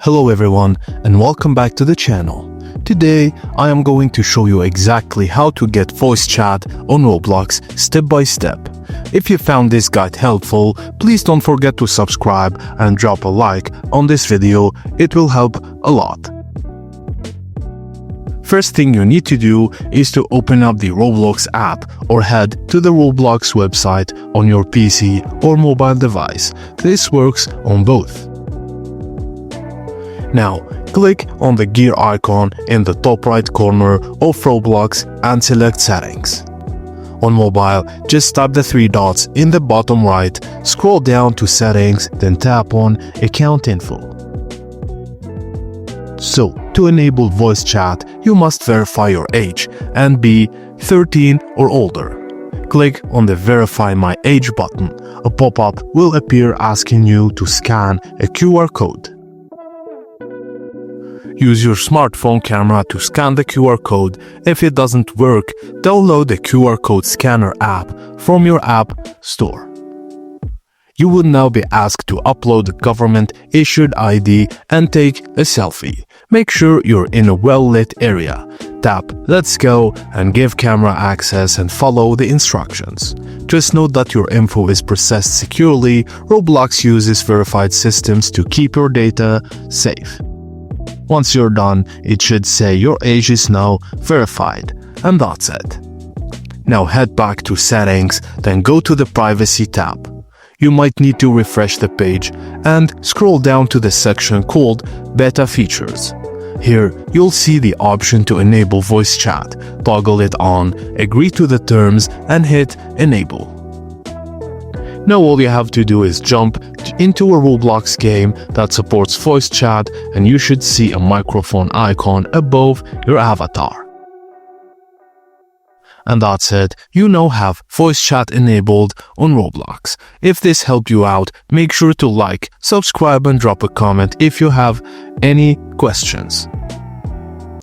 Hello everyone and welcome back to the channel. Today I am going to show you exactly how to get voice chat on Roblox step by step. If you found this guide helpful, please don't forget to subscribe and drop a like on this video, it will help a lot. First thing you need to do is to open up the Roblox app or head to the Roblox website on your PC or mobile device. This works on both. Now, click on the gear icon in the top right corner of Roblox and select Settings. On mobile, just tap the three dots in the bottom right, scroll down to Settings, then tap on Account Info. So, to enable voice chat, you must verify your age and be 13 or older. Click on the Verify My Age button. A pop-up will appear asking you to scan a QR code. Use your smartphone camera to scan the QR code. If it doesn't work, download the QR code scanner app from your app store. You will now be asked to upload a government-issued ID and take a selfie. Make sure you're in a well-lit area. Tap Let's Go and give camera access and follow the instructions. Just note that your info is processed securely. Roblox uses verified systems to keep your data safe. Once you're done, it should say your age is now verified, and that's it. Now head back to Settings, then go to the Privacy tab. You might need to refresh the page and scroll down to the section called Beta Features. Here, you'll see the option to enable voice chat. Toggle it on, agree to the terms, and hit Enable. Now all you have to do is jump into a Roblox game that supports voice chat, and you should see a microphone icon above your avatar. And that's it, you now have voice chat enabled on Roblox. If this helped you out, make sure to like, subscribe and drop a comment if you have any questions.